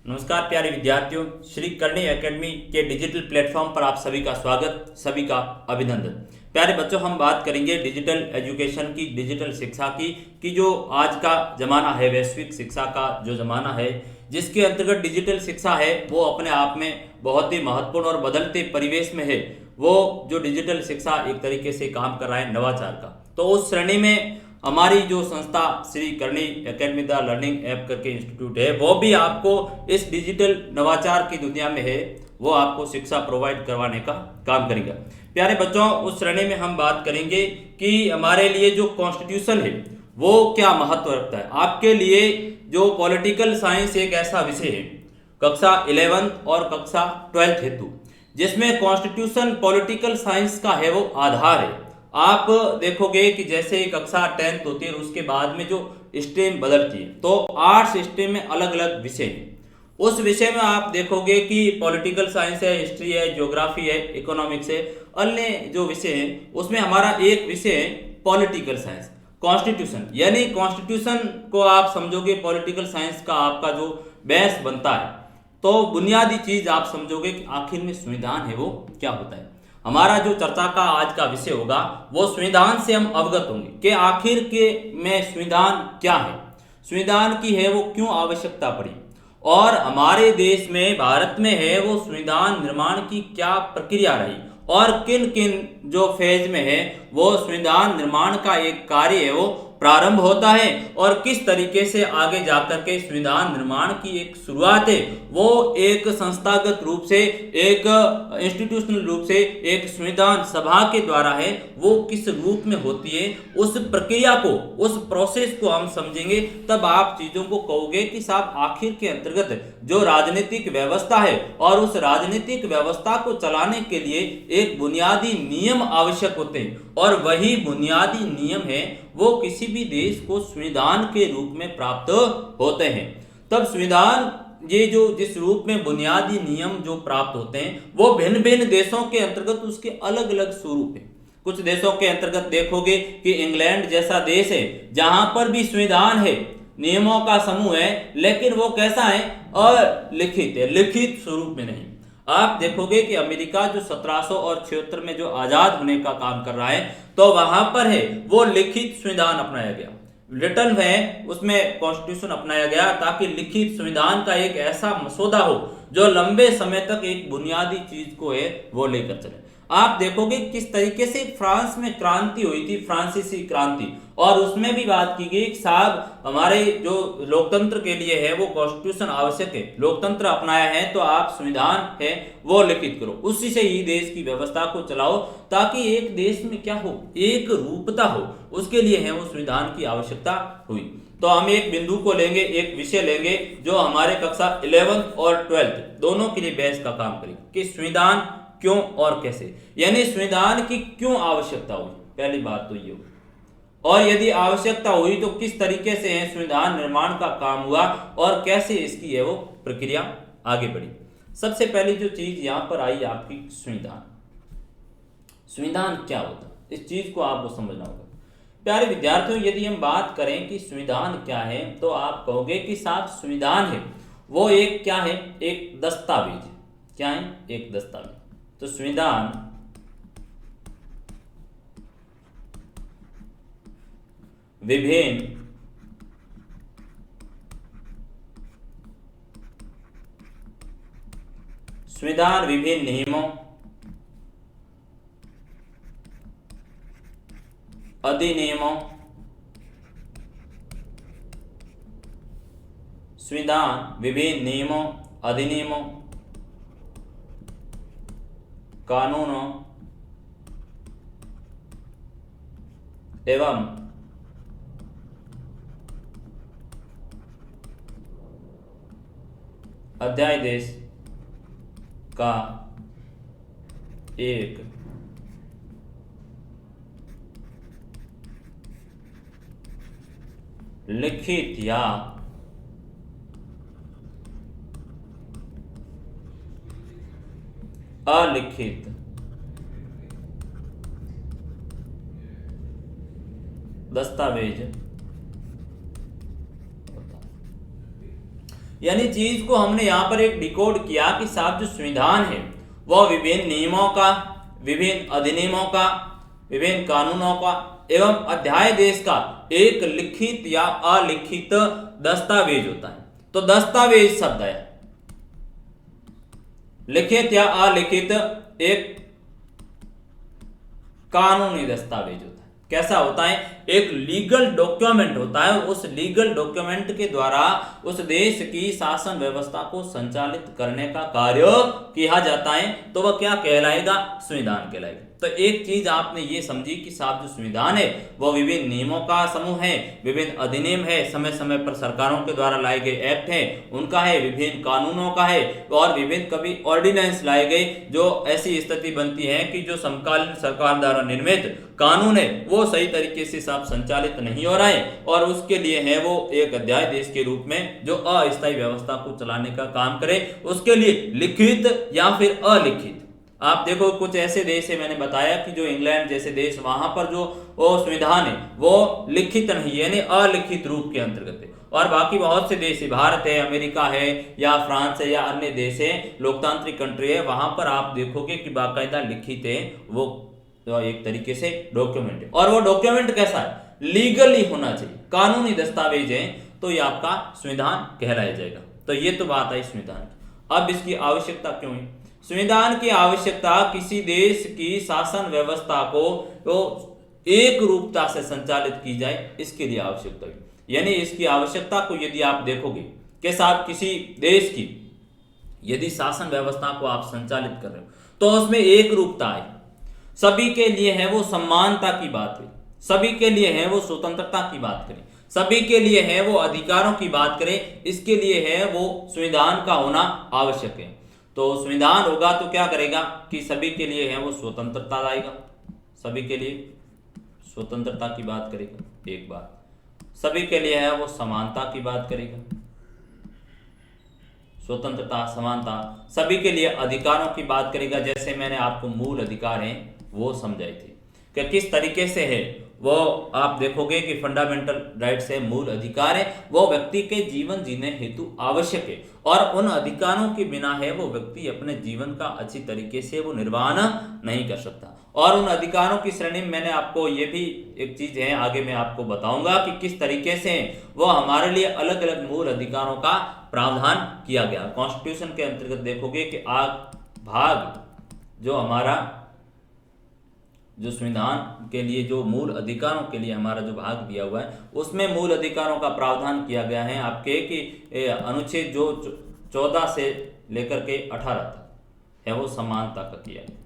नमस्कार प्यारे विद्यार्थियों, श्री करणी एकेडमी के डिजिटल प्लेटफॉर्म पर आप सभी का स्वागत, सभी का अभिनंदन। प्यारे बच्चों, हम बात करेंगे डिजिटल एजुकेशन की, डिजिटल शिक्षा की कि जो आज का ज़माना है, वैश्विक शिक्षा का जो ज़माना है, जिसके अंतर्गत डिजिटल शिक्षा है वो अपने आप में बहुत ही महत्वपूर्ण और बदलते परिवेश में है। वो जो डिजिटल शिक्षा एक तरीके से काम कर रहा है नवाचार का, तो उस श्रेणी में हमारी जो संस्था Shri Karni academy the learning app करके इंस्टीट्यूट है, वो भी आपको इस डिजिटल नवाचार की दुनिया में है, वो आपको शिक्षा प्रोवाइड करवाने का काम करेगा। प्यारे बच्चों, उस श्रेणी में हम बात करेंगे कि हमारे लिए जो कॉन्स्टिट्यूशन है वो क्या महत्व रखता है। आपके लिए जो पॉलिटिकल साइंस एक ऐसा विषय है कक्षा 11 और कक्षा 12 हेतु, जिसमें कॉन्स्टिट्यूशन पॉलिटिकल साइंस का है वो आधार है। आप देखोगे कि जैसे कक्षा 10 होती है उसके बाद में जो स्ट्रीम बदलती है, तो आर्ट्स स्ट्रीम में अलग अलग विषय हैं। उस विषय में आप देखोगे कि पॉलिटिकल साइंस है, हिस्ट्री है, ज्योग्राफी है, इकोनॉमिक्स है, अन्य जो विषय हैं उसमें हमारा एक विषय है पॉलिटिकल साइंस, कॉन्स्टिट्यूशन। यानी कॉन्स्टिट्यूशन को आप समझोगे पॉलिटिकल साइंस का आपका जो बेस बनता है, तो बुनियादी चीज आप समझोगे कि आखिर में संविधान है वो क्या होता है। हमारा जो चर्चा का आज का विषय होगा वो संविधान से हम अवगत होंगे कि आखिर के में संविधान क्या है, संविधान की है वो क्यों आवश्यकता पड़ी, और हमारे देश में भारत में है वो संविधान निर्माण की क्या प्रक्रिया रही, और किन किन जो फेज में है वो संविधान निर्माण का एक कार्य है वो प्रारंभ होता है, और किस तरीके से आगे जाकर के संविधान निर्माण की एक शुरुआत है वो एक संस्थागत रूप से, एक इंस्टीट्यूशनल रूप से, एक संविधान सभा के द्वारा है, वो किस रूप में होती है। उस प्रक्रिया को, उस प्रोसेस को हम समझेंगे, तब आप चीजों को कहोगे कि साहब आखिर के अंतर्गत जो राजनीतिक व्यवस्था है और उस राजनीतिक व्यवस्था को चलाने के लिए एक बुनियादी नियम आवश्यक होते हैं, और वही बुनियादी नियम है वो किसी भी देश को संविधान के रूप में प्राप्त होते हैं। तब संविधान ये जो जिस रूप में बुनियादी नियम जो प्राप्त होते हैं वो भिन्न भिन्न देशों के अंतर्गत उसके अलग अलग स्वरूप है। कुछ देशों के अंतर्गत देखोगे कि इंग्लैंड जैसा देश है जहां पर भी संविधान है, नियमों का समूह है, लेकिन वो कैसा है, अलिखित है, लिखित स्वरूप में नहीं। आप देखोगे कि अमेरिका जो 1776 में जो आजाद होने का काम कर रहा है, तो वहां पर है वो लिखित संविधान अपनाया गया, रिटर्न है उसमें कॉन्स्टिट्यूशन अपनाया गया, ताकि लिखित संविधान का एक ऐसा मसौदा हो जो लंबे समय तक एक बुनियादी चीज को है वो लेकर चले। आप देखोगे किस तरीके से फ्रांस में क्रांति हुई थी, फ्रांसीसी क्रांति, और उसमें भी बात की गई साहब हमारे जो लोकतंत्र के लिए है वो कॉन्स्टिट्यूशन आवश्यक है, लोकतंत्र अपनाया है तो आप संविधान है वो लिखित करो, उसी से ही देश की व्यवस्था को चलाओ, ताकि एक देश में क्या हो, एक रूपता हो, उसके लिए है वो संविधान की आवश्यकता हुई। तो हम एक बिंदु को लेंगे, एक विषय लेंगे जो हमारे कक्षा 11 और 12 दोनों के लिए बेस का काम करेगा कि संविधान क्यों और कैसे, यानी संविधान की क्यों आवश्यकता हुई, पहली बात तो ये होगी, और यदि आवश्यकता हुई तो किस तरीके से है संविधान निर्माण का काम हुआ और कैसे इसकी है वो प्रक्रिया आगे बढ़ी। सबसे पहली जो चीज यहां पर आई आपकी संविधान, संविधान क्या होता है, इस चीज को आपको समझना होगा। प्यारे विद्यार्थियों, यदि हम बात करें कि संविधान क्या है, तो आप कहोगे कि साहब संविधान है वो एक क्या है, एक दस्तावेज। क्या है, एक दस्तावेज। तो संविधान विभिन्न नियमों, अधिनियमों, संविधान विभिन्न नियमों, अधिनियमों, कानूनों एवं अध्यादेश का एक लिखित या अलिखित दस्तावेज यानी चीज को हमने यहाँ पर एक डिकोड किया कि साहब जो संविधान है वह विभिन्न नियमों का, विभिन्न अधिनियमों का, विभिन्न कानूनों का एवं अध्यादेश का एक लिखित या अलिखित दस्तावेज होता है। तो दस्तावेज शब्द है, लिखित या अलिखित एक कानूनी दस्तावेज होता है। कैसा होता है? एक लीगल डॉक्यूमेंट होता है, और उस लीगल डॉक्यूमेंट के द्वारा उस देश की शासन व्यवस्था को संचालित करने का कार्य किया जाता है। तो वह क्या कहलाएगा? संविधान कहलाएगा। तो एक चीज आपने ये समझी कि साहब जो संविधान है वह विभिन्न नियमों का समूह है, विभिन्न अधिनियम है, समय समय पर सरकारों के द्वारा लाए गए एक्ट हैं उनका है, विभिन्न कानूनों का है, और विभिन्न कभी ऑर्डिनेंस लाए गए जो ऐसी स्थिति बनती है कि जो समकालीन सरकार द्वारा निर्मित कानून है वो सही तरीके से साहब संचालित नहीं हो रहा है, और उसके लिए है वो एक अध्यादेश के रूप में जो अस्थायी व्यवस्था को चलाने का काम करे, उसके लिए लिखित या फिर अलिखित। आप देखो कुछ ऐसे देश है, मैंने बताया कि जो इंग्लैंड जैसे देश, वहां पर जो संविधान है वो लिखित नहीं यानी अलिखित रूप के अंतर्गत है, और बाकी बहुत से देश है, भारत है, अमेरिका है या फ्रांस है या अन्य देश है, लोकतांत्रिक कंट्री है, वहां पर आप देखोगे कि बाकायदा लिखित है वो एक तरीके से डॉक्यूमेंट है। और वो डॉक्यूमेंट कैसा है? लीगली होना चाहिए, कानूनी दस्तावेज है, तो ये आपका संविधान कहलाया जाएगा। तो ये तो बात आई संविधान की। अब इसकी आवश्यकता क्यों है? संविधान की आवश्यकता किसी देश की शासन व्यवस्था को तो एक रूपता से संचालित की जाए, इसके लिए आवश्यकता है। यानी इसकी आवश्यकता को यदि आप देखोगे कि साहब किसी देश की यदि शासन व्यवस्था को आप संचालित कर रहे हो तो उसमें एक रूपता है, सभी के लिए है वो समानता की बात है, सभी के लिए है वो स्वतंत्रता की बात करें, सभी के लिए है वो अधिकारों की बात करें, इसके लिए है वो संविधान का होना आवश्यक है। तो संविधान होगा तो क्या करेगा कि सभी के लिए है वो स्वतंत्रता लाएगा, सभी के लिए स्वतंत्रता की बात करेगा, एक बात, सभी के लिए है वो समानता की बात करेगा, स्वतंत्रता समानता, सभी के लिए अधिकारों की बात करेगा। जैसे मैंने आपको मूल अधिकार हैं वो समझाई थी कि किस तरीके से है वो आप देखोगे कि फंडामेंटल राइट्स है, मूल अधिकार है, वो व्यक्ति के जीवन जीने हेतु आवश्यक है, और उन अधिकारों के बिना है वो व्यक्ति अपने जीवन का अच्छी तरीके से वो निर्वाह नहीं कर सकता। और उन अधिकारों की श्रेणी में मैंने आपको ये भी एक चीज है, आगे मैं आपको बताऊंगा कि किस तरीके से वो हमारे लिए अलग अलग मूल अधिकारों का प्रावधान किया गया। कॉन्स्टिट्यूशन के अंतर्गत देखोगे कि भाग जो हमारा जो संविधान के लिए जो मूल अधिकारों के लिए हमारा जो भाग दिया हुआ है उसमें मूल अधिकारों का प्रावधान किया गया है आपके कि अनुच्छेद जो 14 से लेकर के 18 तक है वो समानता का किया है।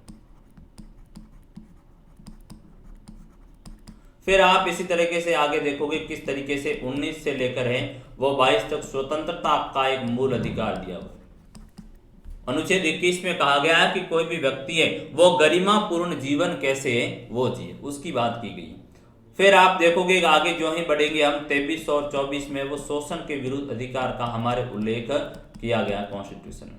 फिर आप इसी तरीके से आगे देखोगे किस तरीके से 19 से लेकर है वो 22 तक स्वतंत्रता का एक मूल अधिकार दिया हुआ है। अनुच्छेद 21 में कहा गया है कि कोई भी व्यक्ति है वो गरिमापूर्ण जीवन कैसे वो जिए, उसकी बात की गई। फिर आप देखोगे आगे जो ही बढ़ेंगे हम 23 और 24 में वो शोषण के विरुद्ध अधिकार का हमारे उल्लेख किया गया कॉन्स्टिट्यूशन में।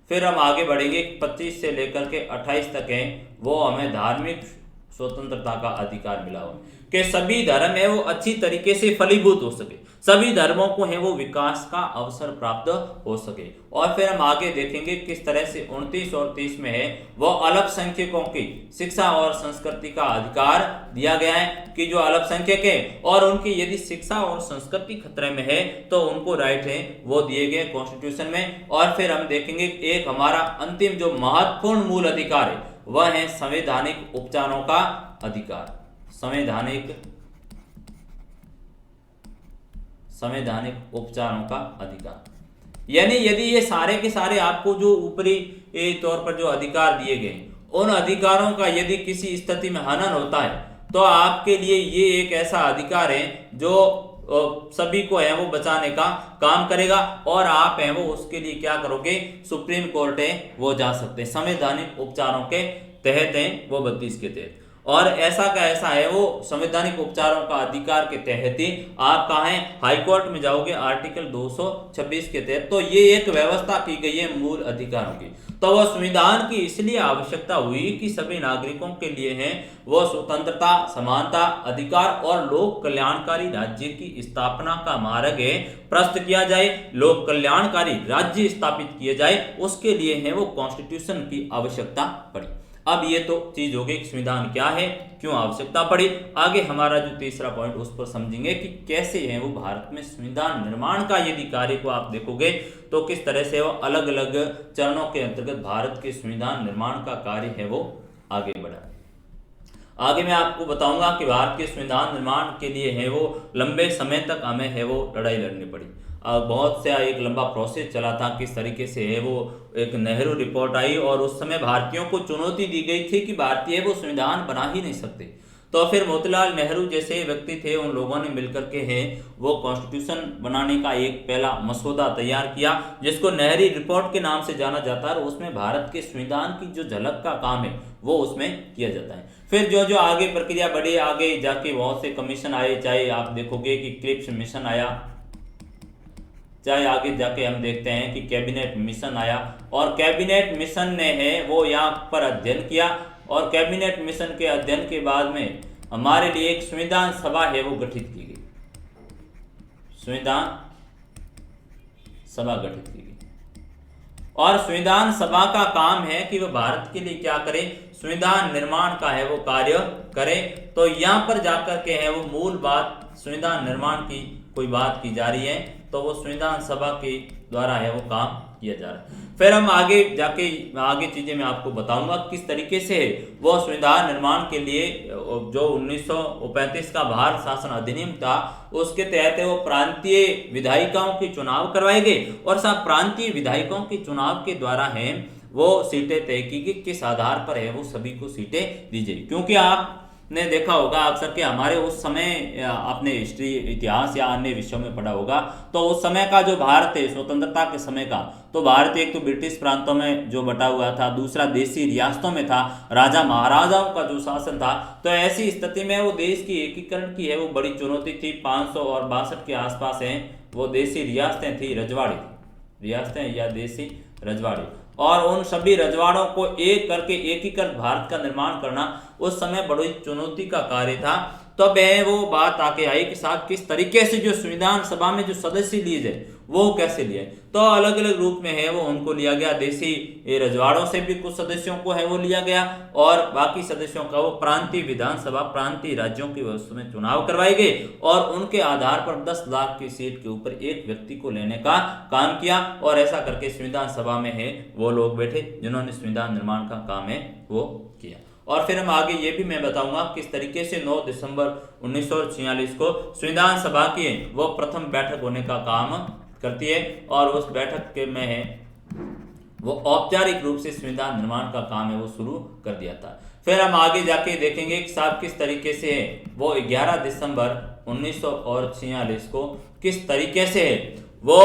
फिर हम आगे बढ़ेंगे 25 से लेकर के 28 तक है वो हमें धार्मिक स्वतंत्रता का अधिकार मिला हुआ कि सभी धर्म है वो अच्छी तरीके से फलीभूत हो सके, सभी धर्मों को है वो विकास का अवसर प्राप्त हो सके। और फिर हम आगे देखेंगे किस तरह से 29 और 30 में है वो अल्पसंख्यकों की शिक्षा और संस्कृति का अधिकार दिया गया है कि जो अल्पसंख्यक है और उनकी यदि शिक्षा और संस्कृति खतरे में है तो उनको राइट है वो दिए गए कॉन्स्टिट्यूशन में। और फिर हम देखेंगे एक हमारा अंतिम जो महत्वपूर्ण मूल अधिकार है वह है संवैधानिक उपचारों का अधिकार। संवैधानिक उपचारों का अधिकार यानी यदि ये सारे के सारे आपको जो ऊपरी तौर पर जो अधिकार दिए गए उन अधिकारों का यदि किसी स्थिति में हनन होता है तो आपके लिए ये एक ऐसा अधिकार है जो सभी को है वो बचाने का काम करेगा, और आप हैं वो उसके लिए क्या करोगे, सुप्रीम कोर्ट है वो जा सकते हैं, संवैधानिक उपचारों के तहत हैं वो 32 के तहत। और ऐसा का ऐसा है, वो संवैधानिक उपचारों का अधिकार के तहत ही आप कहाँ हैं, हाई कोर्ट में जाओगे आर्टिकल 226 के तहत। तो ये एक व्यवस्था की गई है मूल अधिकारों की। तो वह संविधान की इसलिए आवश्यकता हुई कि सभी नागरिकों के लिए है वो स्वतंत्रता, समानता, अधिकार और लोक कल्याणकारी राज्य की स्थापना का मार्ग है प्रस्तुत किया जाए, लोक कल्याणकारी राज्य स्थापित किए जाए, उसके लिए है वो कॉन्स्टिट्यूशन की आवश्यकता पड़ी। अब ये तो चीज हो गई संविधान क्या है, क्यों आवश्यकता पड़ी। आगे हमारा जो तीसरा पॉइंट उस पर समझेंगे कि कैसे है वो भारत में संविधान निर्माण का यदि कार्य को आप देखोगे तो किस तरह से वो अलग अलग चरणों के अंतर्गत भारत के संविधान निर्माण का कार्य है वो आगे बढ़ा। आगे मैं आपको बताऊंगा कि भारत के संविधान निर्माण के लिए है वो लंबे समय तक हमें है वो लड़ाई लड़नी पड़ी। बहुत से एक लंबा प्रोसेस चला था, किस तरीके से है वो एक नेहरू रिपोर्ट आई और उस समय भारतीयों को चुनौती दी गई थी कि भारतीय वो संविधान बना ही नहीं सकते। तो फिर मोतीलाल नेहरू जैसे व्यक्ति थे, उन लोगों ने मिलकर के है वो कॉन्स्टिट्यूशन बनाने का एक पहला मसौदा तैयार किया जिसको नेहरू रिपोर्ट के नाम से जाना जाता है और उसमें भारत के संविधान की जो झलक का काम है वो उसमें किया जाता है। फिर जो जो आगे प्रक्रिया बढ़ी, आगे जाके बहुत से कमीशन आए, चाहे आप देखोगे कि क्रिप्स मिशन आया, चाहे आगे जाके हम देखते हैं कि कैबिनेट मिशन आया और कैबिनेट मिशन ने है वो यहाँ पर अध्ययन किया और कैबिनेट मिशन के अध्ययन के बाद में हमारे लिए एक संविधान सभा है वो गठित की गई, संविधान सभा गठित की गई। और संविधान सभा का काम है कि वह भारत के लिए क्या करे, संविधान निर्माण का है वो कार्य करे। तो यहाँ पर जाकर के है वो मूल बात संविधान निर्माण की कोई बात की जा रही है तो वो संविधान सभा के द्वारा है वो काम किया जा रहा है। फिर हम आगे जाके आगे चीजें मैं आपको बताऊंगा किस तरीके से वो संविधान निर्माण के लिए जो 1935 का भारत शासन अधिनियम था उसके तहत वो प्रांतीय विधायिकाओं के चुनाव करवाए गए और सब प्रांतीय विधायकों के चुनाव के द्वारा है वो सीटें तय की गई, किस आधार पर है वो सभी को सीटें दी जाए। क्योंकि आपने देखा होगा अक्सर के हमारे उस समय आपने हिस्ट्री इतिहास या अन्य विषयों में पढ़ा होगा तो उस समय का जो भारत है स्वतंत्रता के समय का, तो भारत एक तो ब्रिटिश प्रांतों में जो बटा हुआ था, दूसरा देशी रियासतों में था, राजा महाराजाओं का जो शासन था। तो ऐसी स्थिति में वो देश की एकीकरण की है वो बड़ी चुनौती थी। 562 के आसपास है वो देशी रियासतें थी, रजवाड़ी रियासतें या देशी रजवाड़ी, और उन सभी रजवाड़ों को एक करके एकीकृत भारत का निर्माण करना उस समय बड़ी चुनौती का कार्य था। तब वो बात आके आई कि साहब किस तरीके से जो संविधान सभा में जो सदस्य लिए जाए वो कैसे लिए। तो अलग अलग रूप में है वो उनको लिया गया, देशी रजवाड़ों से भी कुछ सदस्यों को है वो लिया गया और बाकी सदस्यों का वो प्रांतीय विधानसभा प्रांतीय राज्यों की व्यवस्था में चुनाव करवाए गए और उनके आधार पर 10 लाख की सीट के ऊपर एक व्यक्ति को लेने का काम किया और ऐसा करके संविधान सभा में है वो लोग बैठे जिन्होंने संविधान निर्माण का काम है वो किया। और फिर हम आगे ये भी मैं बताऊंगा किस तरीके से 9 दिसंबर 1946 को संविधान सभा की वो प्रथम बैठक होने का काम करती है और उस बैठक के में है वो औपचारिक रूप से संविधान निर्माण का काम है वो शुरू कर दिया था। फिर हम आगे जाके देखेंगे कि साहब किस तरीके से है वो 11 दिसंबर 1946 को किस तरीके से है वो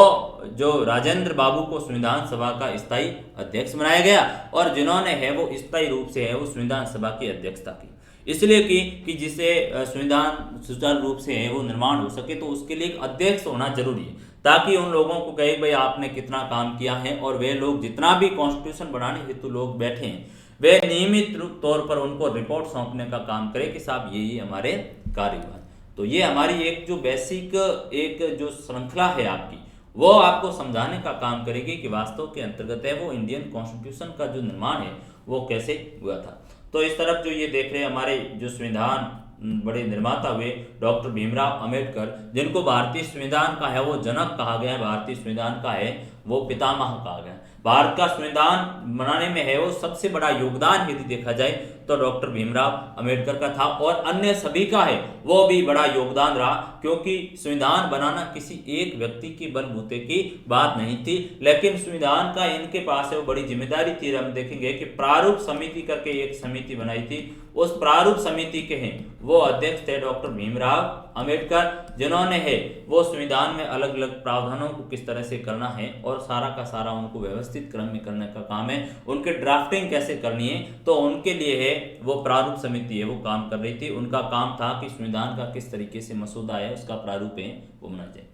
जो राजेंद्र बाबू को संविधान सभा का स्थायी अध्यक्ष बनाया गया और जिन्होंने है वो स्थायी रूप से है वो संविधान सभा की अध्यक्षता की, इसलिए कि जिसे संविधान सुचारू रूप से है वो निर्माण हो सके तो उसके लिए एक अध्यक्ष होना जरूरी है ताकि उन लोगों को कहे भाई आपने कितना काम किया है और वे लोग जितना भी कॉन्स्टिट्यूशन बनाने हेतु लोग बैठे हैं वे नियमित तौर पर उनको रिपोर्ट सौंपने का काम करें कि साहब ये हमारे कार्य हुआ। तो ये हमारी एक जो बेसिक एक जो श्रृंखला है आपकी वो आपको समझाने का काम करेगी कि वास्तव के अंतर्गत है वो इंडियन कॉन्स्टिट्यूशन का जो निर्माण है वो कैसे हुआ था। तो इस तरफ जो ये देख रहे हैं हमारे जो संविधान बड़े निर्माता हुए डॉक्टर भीमराव अंबेडकर, जिनको भारतीय संविधान का है वो जनक कहा गया है, भारतीय संविधान का है वो पितामह कहा गया। भारत का संविधान बनाने में है वो सबसे बड़ा योगदान यदि देखा जाए तो डॉक्टर भीमराव अंबेडकर का था और अन्य सभी का है वो भी बड़ा योगदान रहा, क्योंकि संविधान बनाना किसी एक व्यक्ति की बलबूते की बात नहीं थी, लेकिन संविधान का इनके पास है वो बड़ी जिम्मेदारी थी। हम देखेंगे कि प्रारूप समिति करके एक समिति बनाई थी, उस प्रारूप समिति के हैं वो अध्यक्ष थे डॉक्टर भीमराव अंबेडकर, जिन्होंने है वो संविधान में अलग अलग प्रावधानों को किस तरह से करना है और सारा का सारा उनको व्यवस्थित क्रम में करने का काम है, उनके ड्राफ्टिंग कैसे करनी है तो उनके लिए है वो प्रारूप समिति है वो काम कर रही थी। उनका काम था कि संविधान का किस तरीके से मसौदा है उसका प्रारूप है वो बना जाए।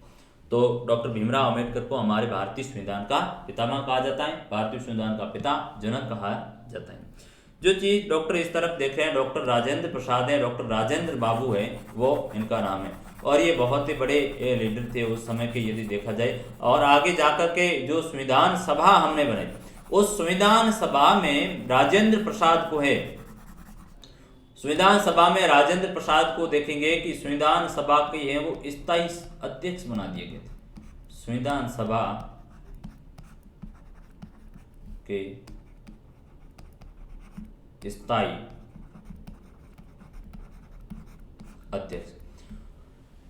तो डॉक्टर भीमराव अंबेडकर को हमारे भारतीय संविधान का पितामह कहा जाता है, भारतीय संविधान का पिता जनक कहा जाता है। जो चीज डॉक्टर इस तरफ देख रहे हैं डॉक्टर राजेंद्र प्रसाद है, डॉक्टर राजेंद्र बाबू है, वो इनका नाम है और ये बहुत ही बड़े लीडर थे उस समय के यदि देखा जाए। और आगे जाकर के जो संविधान सभा हमने बनाई उस संविधान सभा में राजेंद्र प्रसाद को है, संविधान सभा में राजेंद्र प्रसाद को देखेंगे कि संविधान सभा के है वो स्थायी अध्यक्ष बना दिए गए थे। संविधान सभा के स्थायी अध्यक्ष,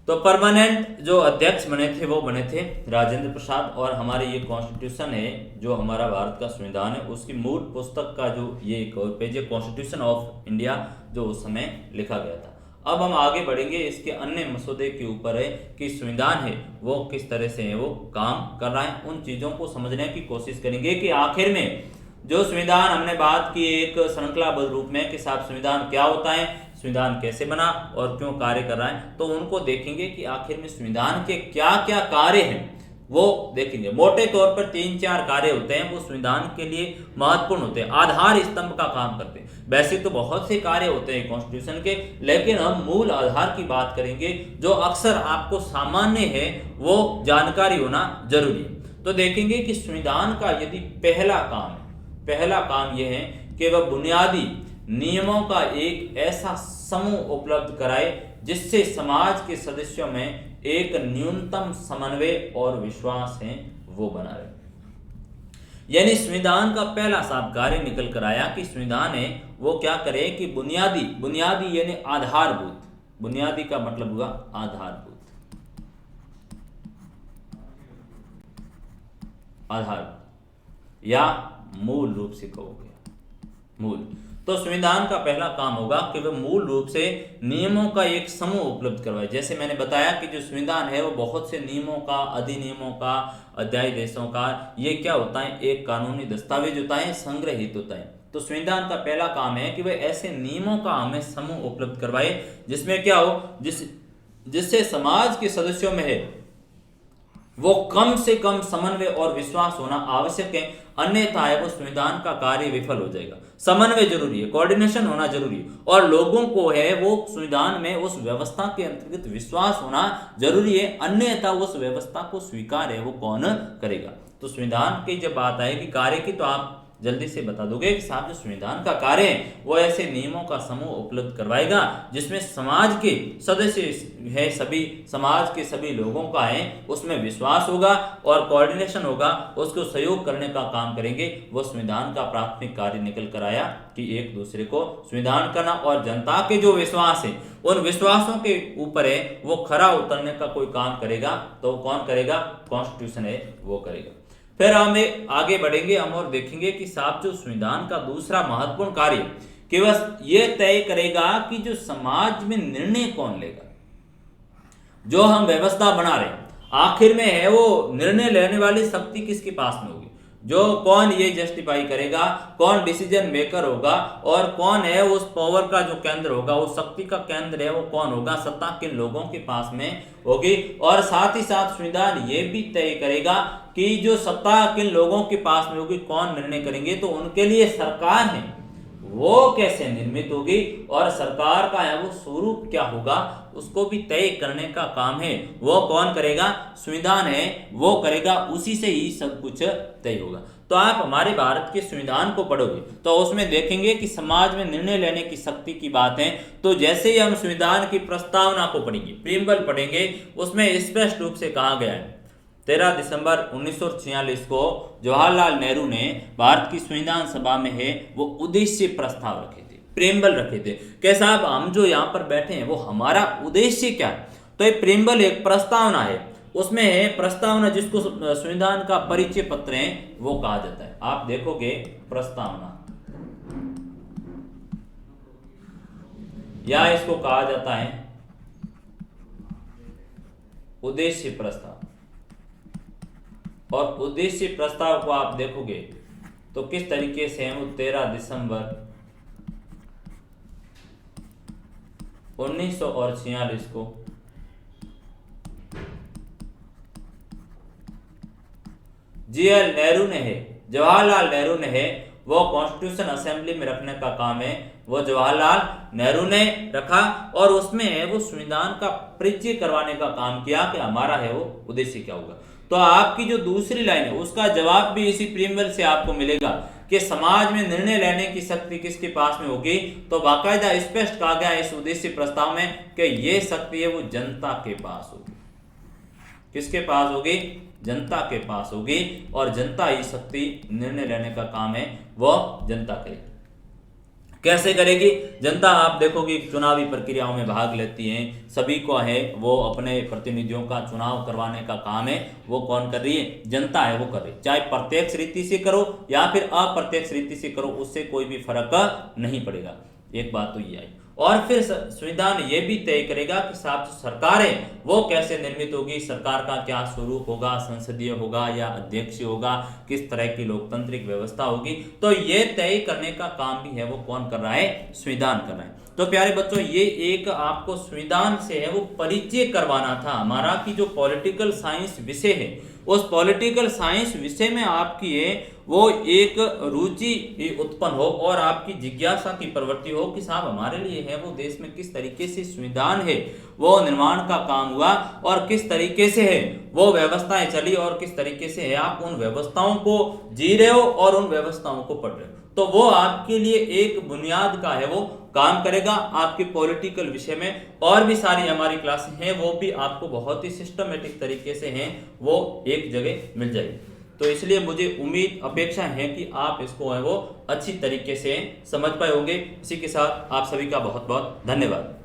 तो परमानेंट जो अध्यक्ष बने थे वो बने थे राजेंद्र प्रसाद। और हमारे ये कॉन्स्टिट्यूशन है जो हमारा भारत का संविधान है उसकी मूल पुस्तक का जो ये एक और पेज है कॉन्स्टिट्यूशन ऑफ इंडिया जो उस समय लिखा गया था। अब हम आगे बढ़ेंगे इसके अन्य मसौदे के ऊपर है कि संविधान है वो किस तरह से है वो काम कर रहा है, उन चीजों को समझने की कोशिश करेंगे कि आखिर में जो संविधान हमने बात की एक श्रृंखलाबद्ध रूप में कि साहब संविधान क्या होता है, संविधान कैसे बना और क्यों कार्य कर रहा है, तो उनको देखेंगे कि आखिर में संविधान के क्या क्या कार्य हैं वो देखेंगे। मोटे तौर पर 3-4 कार्य होते हैं वो संविधान के लिए महत्वपूर्ण होते हैं, आधार स्तंभ का काम करते हैं। वैसे तो बहुत से कार्य होते हैं कॉन्स्टिट्यूशन के, लेकिन हम मूल आधार की बात करेंगे जो अक्सर आपको सामान्य है वो जानकारी होना जरूरी है। तो देखेंगे कि संविधान का यदि पहला काम यह है कि वह बुनियादी नियमों का एक ऐसा समूह उपलब्ध कराए जिससे समाज के सदस्यों में एक न्यूनतम समन्वय और विश्वास है वो बना रहे। यानी संविधान का पहला साफ कार्य निकल कर आया कि संविधान है वो क्या करे कि बुनियादी यानी आधारभूत, बुनियादी का मतलब हुआ आधारभूत, या मूल रूप से कहोगे मूल। तो संविधान का पहला काम होगा कि वह मूल रूप से नियमों का एक समूह उपलब्ध करवाए। जैसे मैंने बताया कि जो संविधान है वो बहुत से नियमों का, अधिनियमों का, अध्यादेशों का, ये क्या होता है एक कानूनी दस्तावेज होता है, संग्रहित होता है। तो संविधान का पहला काम है कि वह ऐसे नियमों का हमें समूह उपलब्ध करवाए जिसमें क्या हो, जिससे समाज के सदस्यों में है वो कम से कम समन्वय और विश्वास होना आवश्यक है, अन्यथा है वो संविधान का कार्य विफल हो जाएगा। समन्वय जरूरी है, कोऑर्डिनेशन होना जरूरी है और लोगों को है वो संविधान में उस व्यवस्था के अंतर्गत विश्वास होना जरूरी है, अन्यथा उस व्यवस्था को स्वीकार है वो कौन करेगा। तो संविधान की जब बात आएगी कार्य की तो आप जल्दी से बता दोगे कि साहब जो संविधान का कार्य है वो ऐसे नियमों का समूह उपलब्ध करवाएगा जिसमें समाज के सदस्य है, सभी समाज के सभी लोगों का है उसमें विश्वास होगा और कोऑर्डिनेशन होगा, उसको सहयोग करने का काम करेंगे। वो संविधान का प्राथमिक कार्य निकल कर आया कि एक दूसरे को संविधान करना और जनता के जो विश्वास है उन विश्वासों के ऊपर है वो खरा उतरने का कोई काम करेगा तो कौन करेगा, कॉन्स्टिट्यूशन है वो करेगा। फिर हम आगे बढ़ेंगे हम और देखेंगे कि साहब जो संविधान का दूसरा महत्वपूर्ण कार्य कि वह ये तय करेगा कि जो समाज में निर्णय कौन लेगा, जो हम व्यवस्था बना रहे हैं आखिर में है वो निर्णय लेने वाली शक्ति किसके पास में होगी, जो कौन ये जस्टिफाई करेगा, कौन डिसीजन मेकर होगा और कौन है उस पावर का जो केंद्र होगा, उस शक्ति का केंद्र है वो कौन होगा, सत्ता किन लोगों के पास में होगी। और साथ ही साथ संविधान ये भी तय करेगा कि जो सत्ता किन लोगों के पास में होगी, कौन निर्णय करेंगे, तो उनके लिए सरकार है वो कैसे निर्मित होगी और सरकार का है वो स्वरूप क्या होगा उसको भी तय करने का काम है वो कौन करेगा, संविधान है वो करेगा, उसी से ही सब कुछ तय होगा। तो आप हमारे भारत के संविधान को पढ़ोगे तो उसमें देखेंगे कि समाज में निर्णय लेने की शक्ति की बात है। तो जैसे ही हम संविधान की प्रस्तावना को पढ़ेंगे, प्रीएम्बल पढ़ेंगे, उसमें स्पष्ट रूप से कहा गया है 13 दिसंबर 1946 को जवाहरलाल नेहरू ने भारत की संविधान सभा में है वो उद्देश्य प्रस्ताव रखे थे, प्रीएम्बल रखे थे कि साहब हम जो यहाँ पर बैठे हैं वो हमारा उद्देश्य क्या है। तो ये प्रीएम्बल एक प्रस्तावना है, उसमें है प्रस्तावना जिसको संविधान का परिचय पत्र है वो कहा जाता है। आप देखोगे प्रस्तावना या इसको कहा जाता है उद्देश्य प्रस्ताव। और उद्देश्य प्रस्ताव को आप देखोगे तो किस तरीके से है वो 13 दिसंबर 1946 को जीएल नेहरू ने है, जवाहरलाल नेहरू ने है, वो कॉन्स्टिट्यूशन असेंबली में रखने का काम है, वो जवाहरलाल नेहरू ने रखा और उसमें वो संविधान का परिचय करवाने का काम किया कि हमारा है वो उद्देश्य क्या होगा। तो आपकी जो दूसरी लाइन है उसका जवाब भी इसी प्रीम्बल से आपको मिलेगा कि समाज में निर्णय लेने की शक्ति किसके पास में होगी। तो बाकायदा स्पष्ट कहा गया इस उद्देश्य प्रस्ताव में कि ये शक्ति है वो जनता के पास होगी। किसके पास होगी? जनता के पास होगी और जनता ही शक्ति निर्णय लेने का काम है वो जनता करेगी। कैसे करेगी जनता? आप देखोगे चुनावी प्रक्रियाओं में भाग लेती हैं, सभी को है वो अपने प्रतिनिधियों का चुनाव करवाने का काम है वो कौन कर रही है? जनता है वो कर रही है। चाहे प्रत्यक्ष रीति से करो या फिर अप्रत्यक्ष रीति से करो, उससे कोई भी फर्क नहीं पड़ेगा। एक बात तो ये आई। और फिर संविधान ये भी तय करेगा कि साहब सरकार है वो कैसे निर्मित होगी, सरकार का क्या स्वरूप होगा, संसदीय होगा या अध्यक्षीय होगा, किस तरह की लोकतांत्रिक व्यवस्था होगी। तो ये तय करने का काम भी है वो कौन कर रहा है? संविधान कर रहा है। तो प्यारे बच्चों ये एक आपको संविधान से है वो परिचय करवाना था हमारा कि जो पॉलिटिकल साइंस विषय है उस पॉलिटिकल साइंस विषय में आपकी है वो एक रुचि उत्पन्न हो और आपकी जिज्ञासा की प्रवृत्ति हो कि साहब हमारे लिए है वो देश में किस तरीके से संविधान है वो निर्माण का काम हुआ और किस तरीके से है वो व्यवस्थाएं चली और किस तरीके से है आप उन व्यवस्थाओं को जी रहे हो और उन व्यवस्थाओं को पढ़ रहे हो। तो वो आपके लिए एक बुनियाद का है वो काम करेगा आपके पॉलिटिकल विषय में। और भी सारी हमारी क्लासें हैं वो भी आपको बहुत ही सिस्टमेटिक तरीके से हैं वो एक जगह मिल जाएगी। तो इसलिए मुझे उम्मीद अपेक्षा है कि आप इसको है वो अच्छी तरीके से समझ पाए होंगे। इसी के साथ आप सभी का बहुत बहुत धन्यवाद।